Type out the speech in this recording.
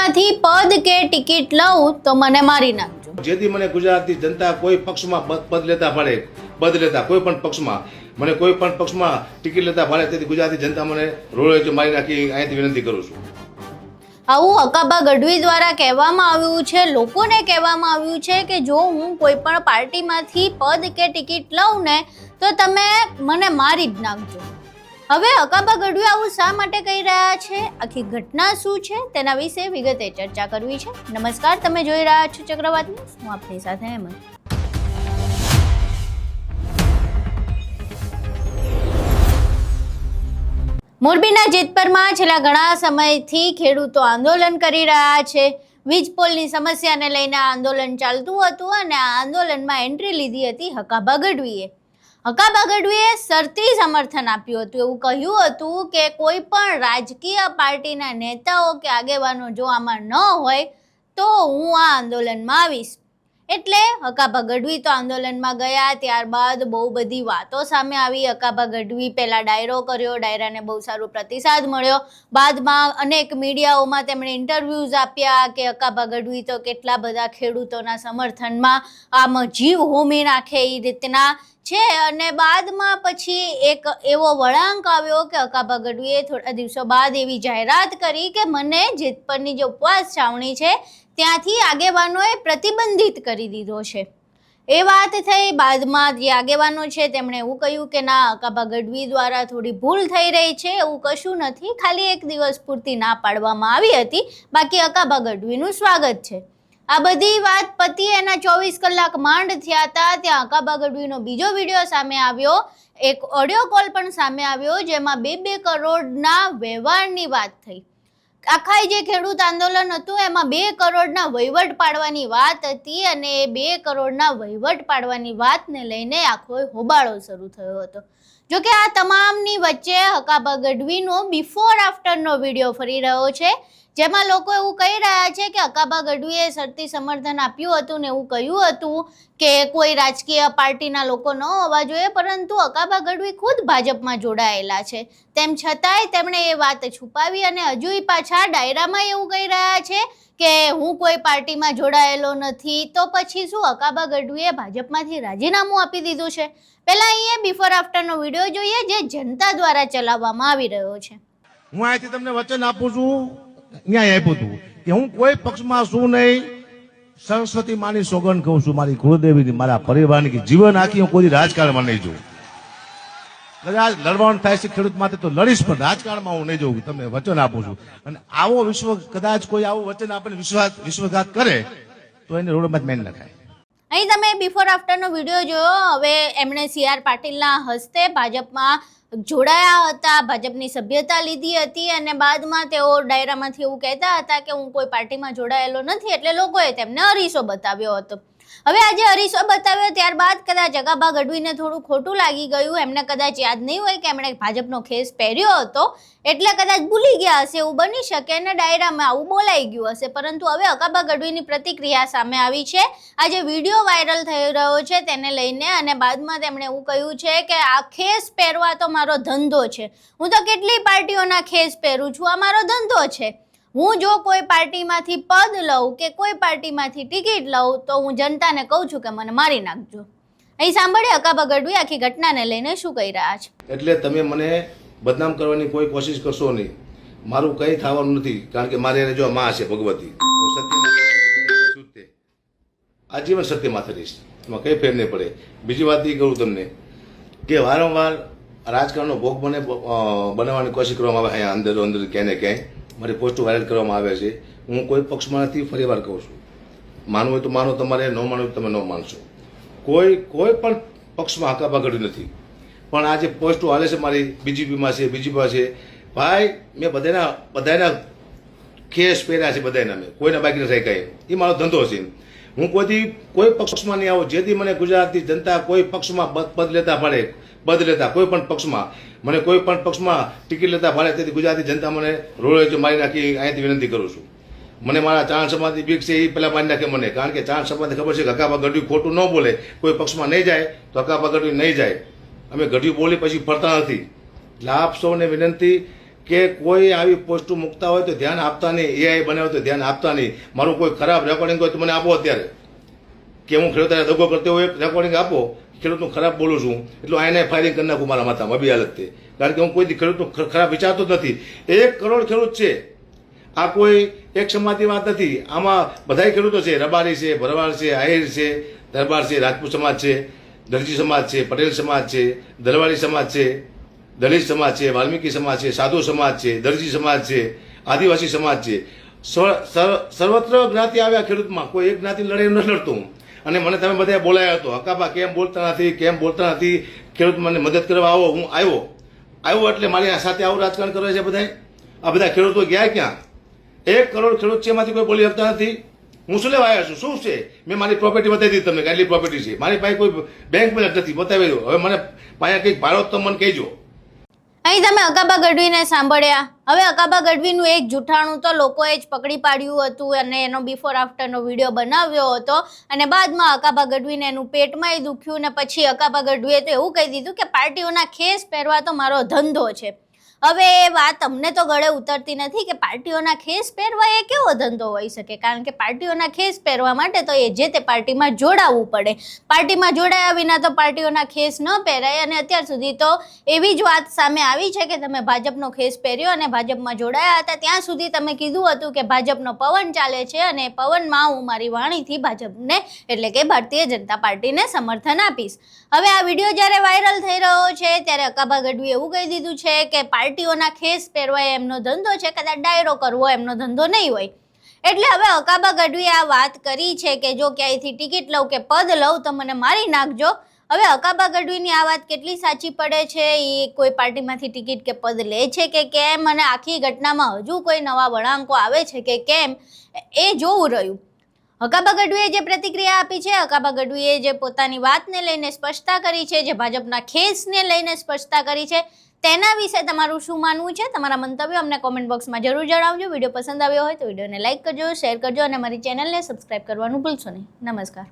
પાર્ટીમાંથી પદ કે ટિકિટ લઉં તો મને મારી નાખજો। જેથી મને ગુજરાતની જનતા કોઈ પક્ષમાં પદ લેતા ફાળે કોઈ પણ પક્ષમાં મને કોઈ પણ પક્ષમાં ટિકિટ લેતા ફાળે તેથી ગુજરાતની જનતા મને રોડે મારી નાખી અહીંયાથી વિનંતી કરું છું। આવું હકાબા ગઢવી દ્વારા કહેવામાં આવ્યું છે। લોકોને કહેવામાં આવ્યું છે કે જો હું કોઈ પણ પાર્ટીમાંથી પદ કે ટિકિટ લઉં ને તો તમે મને મારી જ નાખજો। હવે હકાબા ગઢવી આવું શા માટે કહી રહ્યા છે, આખી ઘટના શું છે તેના વિશે વિગતે ચર્ચા કરવી છે। નમસ્કાર, તમે જોઈ રહ્યા છો ચક્રવાત ન્યૂઝ, હું આપની સાથે હેમંત। મોરબીના જેતપરમાં છેલ્લા ઘણા સમયથી ખેડૂતો આંદોલન કરી રહ્યા છે। વીજ પોલની સમસ્યાને લઈને આંદોલન ચાલતું હતું અને આ આંદોલનમાં એન્ટ્રી લીધી હતી હકાબા ગઢવીએ। હકાબા ગઢવીએ શરતી સમર્થન આપ્યું હતું। એવું કહ્યું હતું કે કોઈ પણ રાજકીય પાર્ટીના નેતાઓ કે આગેવાનો જો આમાં ન હોય તો હું આ આંદોલનમાં આવીશ। એટલે હકાબા ગઢવી તો આંદોલનમાં ગયા। ત્યારબાદ બહુ બધી વાતો સામે આવી। હકાબા ગઢવી પહેલા ડાયરો કર્યો, ડાયરાને બહુ સારો પ્રતિસાદ મળ્યો। બાદમાં અનેક મીડિયાઓમાં તેમણે ઇન્ટરવ્યૂઝ આપ્યા કે હકાબા ગઢવી તો કેટલા બધા ખેડૂતોના સમર્થનમાં આમ જીવ હોમી નાખે એ રીતના છે। અને બાદમાં પછી એક એવો વળાંક આવ્યો કે હકાબા ગઢવીએ થોડા દિવસો બાદ એવી જાહેરાત કરી કે મને જેતપરની જે ઉપવાસ છાવણી છે ત્યાંથી આગેવાનોએ પ્રતિબંધિત કરી દીધો છે। એ વાત થઈ। બાદમાં જે આગેવાનો છે તેમણે એવું કહ્યું કે ના, હકાબા ગઢવી દ્વારા થોડી ભૂલ થઈ રહી છે, એવું કશું નથી, ખાલી એક દિવસ પૂરતી ના પાડવામાં આવી હતી, બાકી હકાબા ગઢવીનું સ્વાગત છે। આ બધી વાત પતી એના 24 કલાક માંડ થયા હતા ત્યાં હકાબા ગઢવીનો બીજો વિડીયો સામે આવ્યો, એક ઓડિયો કોલ પણ સામે આવ્યો જેમાં 2 કરોડના વ્યવહારની વાત થઈ। આખા જે ખેડૂત આંદોલન હતું એમાં 2 કરોડના વહીવટ પાડવાની વાત હતી અને એ 2 કરોડના વહીવટ પાડવાની વાતને લઈને આખો હોબાળો શરૂ થયો હતો। જોકે આ તમામની વચ્ચે હકાબા ગઢવીનો બિફોર આફ્ટરનો વિડીયો ફરી રહ્યો છે જેમાં લોકો એવું કહી રહ્યા છે કે હકાબા ગઢવીએ શરતી સમર્થન આપ્યું હતું ને એવું કહ્યું હતું કે કોઈ રાજકીય પાર્ટીના લોકો ન હોવા જોઈએ, પરંતુ હકાબા ગઢવી ખુદ ભાજપમાં જોડાયેલા છે, તેમ છતાંય તેમણે એ વાત છુપાવી અને હજુય પાછા ડાયરામાં એવું કહી રહ્યા છે કે હું કોઈ પાર્ટીમાં જોડાયેલો નથી। તો પછી શું હકાબા ગઢવીએ ભાજપમાંથી રાજીનામું આપી દીધું છે? પહેલા અહીંયા બિફોર આફ્ટરનો વિડીયો જોઈએ જે જનતા દ્વારા ચલાવવામાં આવી રહ્યો છે। હું અહીંથી તમને વચન આપું છું, ન્યાય આપ્યું હતું કે હું કોઈ પક્ષમાં શું નહીં, સરસ્વતી માની સોગંદ કહું છું, મારી કુળદેવીની, મારા પરિવારની, કે જીવન આખી હું કોઈ રાજકારણમાં નહીં જોઉં। કદાચ લડવાનું થાય છે ખેડૂત માટે તો લડીશ, પણ રાજકારણમાં હું નહીં જોઉં, તમને વચન આપું છું। અને આવો કદાચ કોઈ આવું વચન આપીને વિશ્વાસઘાત કરે તો એને રોડમાં જ મેન નખાય। અહીં તમે બિફોર આફ્ટરનો વિડીયો જોયો। હવે એમણે CR પાટીલના હસ્તે ભાજપમાં જોડાયા હતા, ભાજપની સભ્યતા લીધી હતી અને બાદમાં તેઓ ડાયરામાંથી એવું કહેતા હતા કે હું કોઈ પાર્ટીમાં જોડાયેલો નથી, એટલે લોકોએ તેમને અરીસો બતાવ્યો હતો। હવે આજે અરીસો બતાવ્યો ત્યારબાદ કદાચ હકાબા ગઢવીને થોડું ખોટું લાગી ગયું, એમને કદાચ યાદ નહીં હોય કે એમણે ભાજપનો ખેસ પહેર્યો હતો એટલે કદાચ ભૂલી ગયા હશે, એવું બની શકે અને ડાયરામાં આવું બોલાઈ ગયું હશે। પરંતુ હવે હકાબા ગઢવીની પ્રતિક્રિયા સામે આવી છે। આજે વિડીયો વાયરલ થઈ રહ્યો છે તેને લઈને અને બાદમાં તેમણે એવું કહ્યું છે કે આ ખેસ પહેરવા તો મારો ધંધો છે, હું તો કેટલી પાર્ટીઓના ખેસ પહેરું છું, આ મારો ધંધો છે। હું જો કોઈ પાર્ટીમાંથી પદ લઉં કે કોઈ પાર્ટીમાંથી ટિકિટ લઉં તો હું જનતાને કહું છું કે મને મારી નાખજો। અહીં સાંભળીએ હકાબા ગઢવી આખી ઘટનાને લઈને શું કહી રહ્યા છે। એટલે તમે મને બદનામ કરવાની કોઈ કોશિશ કરશો નહીં, મારું કંઈ થવાનું નથી, કારણ કે મારે જો માં છે ભગવતી, આજીવન સત્ય માથે રહીશ, એમાં કંઈ ફેર નહીં પડે। બીજી વાત એ કરું તમને કે વારંવાર રાજકારણનો ભોગ બનાવવાની કોશિશ કરવામાં આવે અહીંયા અંદર ક્યાંય ને ક્યાંય મારી પોસ્ટો વાયરલ કરવામાં આવે છે। હું કોઈ પક્ષમાં નથી, ફરી વાર કહું છું, માનવું હોય તો માનો તમારે, ન માનવું હોય તમે ન માનશો, કોઈ પણ પક્ષમાં હકાબા ગઢવી નથી। પણ આ જે પોસ્ટો હાલે છે મારી બીજેપીમાં છે, ભાઈ મેં બધાના ખેસ પહેર્યા છે, બધાના મેં કોઈને બાકી નથી કાંઈ, એ મારો ધંધો છે। હું કોઈ પક્ષમાં નહીં આવું જેથી મને ગુજરાતની જનતા કોઈ પક્ષમાં પદ લેતા કોઈ પણ પક્ષમાં મને કોઈ પણ પક્ષમાં ટિકિટ લેતા ફાળે તેથી ગુજરાતની જનતા મને રોડે મારી નાખી અહીંયાથી વિનંતી કરું છું। મને મારા ચાણ સમાજની બીક છે એ પહેલાં મારી નાખે મને, કારણ કે ચાણ સમાજને ખબર છે કે હકાબા ગઢવી ખોટું ન બોલે, કોઈ પક્ષમાં નહીં જાય તો હકાબા ગઢવી નહીં જાય, અમે ગઢવી બોલી પછી ફરતા નથી। એટલે આપ સૌને વિનંતી કે કોઈ આવી પોસ્ટ મૂકતા હોય તો ધ્યાન આપતા નહીં, એઆઈ બનાવે તો ધ્યાન આપતા નહીં. મારું કોઈ ખરાબ રેકોર્ડિંગ હોય તો મને આપો અત્યારે, કે હું ખેડૂતોને દગો કરતો હોય રેકોર્ડિંગ આપો, ખેડૂતનું ખરાબ બોલું છું એટલું આઈને ફાયરિંગ કરી નાખું મારા માથામાં અભી હાલતથી. કારણ કે હું કોઈ ખેડૂતનું ખરાબ વિચારતો જ નથી. 1 કરોડ ખેડૂત છે, આ કોઈ એક સમાજની વાત નથી. આમાં બધાય ખેડૂતો છે, રબારી છે, ભરવાડ છે, આહિર છે, દરબાર છે, રાજપૂત સમાજ છે, દરજી સમાજ છે, પટેલ સમાજ છે, દલવાડી સમાજ છે, દલિત સમાજ છે, વાલ્મીકી સમાજ છે, સાધુ સમાજ છે, દરજી સમાજ છે, આદિવાસી સમાજ છે. સર્વત્ર જ્ઞાતિ આવ્યા ખેડૂતમાં, કોઈ એક જ્ઞાતિ લડાઈ નથી લડતું. અને મને તમે બધા બોલાયા હતો, હકાબા કેમ બોલતા નથી, ખેડૂત મને મદદ કરવા આવો. હું આવ્યો એટલે મારી સાથે આવું રાજકારણ કરે છે બધા. આ બધા ખેડૂતો ગયા ક્યાં? 1 કરોડ ખેડૂત છે, એમાંથી કોઈ બોલી શકતા નથી. હું શું લેવા આવ્યો છું? શું છે? મેં મારી પ્રોપર્ટી બતાવી દીધી તમને, કેટલી પ્રોપર્ટી છે મારી પાસે. કોઈ બેંક બેલેન્સ નથી, બતાવી દો. હવે મને પાસે કંઈક ભાડો તો મને કહેજો. અહીં તમે અકાબા ગઢવીને સાંભળ્યા. હવે અકાબા ગઢવીનું એક જૂઠાણું તો લોકોએ જ પકડી પાડ્યું હતું અને એનો બિફોર આફ્ટરનો વિડીયો બનાવ્યો હતો અને બાદમાં અકાબા ગઢવીને એનું પેટમાંય દુખ્યું ને પછી અકાબા ગઢવીએ તો એવું કહી દીધું કે પાર્ટીઓના ખેસ પહેરવા તો મારો ધંધો છે. હવે એ વાત અમને તો ગળે ઉતરતી નથી કે પાર્ટીઓના ખેસ પહેરવા એ કેવો ધંધો હોઈ શકે, કારણ કે પાર્ટીઓના ખેસ પહેરવા માટે તો એ જે તે પાર્ટીમાં જોડાવવું પડે. પાર્ટીમાં જોડાયા વિના તો પાર્ટીઓના ખેસ ન પહેરાય. અને અત્યાર સુધી તો એવી જ વાત સામે આવી છે કે તમે ભાજપનો ખેસ પહેર્યો અને ભાજપમાં જોડાયા હતા, ત્યાં સુધી તમે કીધું હતું કે ભાજપનો પવન ચાલે છે અને પવનમાં હું મારી વાણીથી ભાજપને એટલે કે ભારતીય જનતા પાર્ટીને સમર્થન આપીશ. હવે આ વિડીયો જ્યારે વાયરલ થઈ રહ્યો છે ત્યારે અકાબા ગઢવી એવું કહી દીધું છે કે પાર્ટીઓના ખેસ પહેરવા એમનો ધંધો છે, કદાચ ડાયરો કરવો એમનો ધંધો નહીં હોય. એટલે હવે અકાબા ગઢવીએ આ વાત કરી છે કે જો ક્યાંયથી ટિકિટ લઉં કે પદ લઉં તો મને મારી નાખજો. હવે અકાબા ગઢવીની આ વાત કેટલી સાચી પડે છે, એ કોઈ પાર્ટીમાંથી ટિકિટ કે પદ લે છે કે કેમ, અને આખી ઘટનામાં હજુ કોઈ નવા વળાંકો આવે છે કે કેમ, એ જોવું રહ્યું. અકાબા ગઢવીએ જે પ્રતિક્રિયા આપી છે, અકાબા ગઢવીએ જે પોતાની વાતને લઈને સ્પષ્ટતા કરી છે, જે ભાજપના ખેસને લઈને સ્પષ્ટતા કરી છે, તેના વિશે તમારું શું માનવું છે? તમારા મંતવ્યો અમને કોમેન્ટ બોક્સમાં જરૂર જણાવજો. વિડીયો પસંદ આવ્યો હોય તો વિડીયોને લાઇક કરજો, શેર કરજો અને મારી ચેનલને સબસ્ક્રાઇબ કરવાનું ભૂલશો નહીં. નમસ્કાર.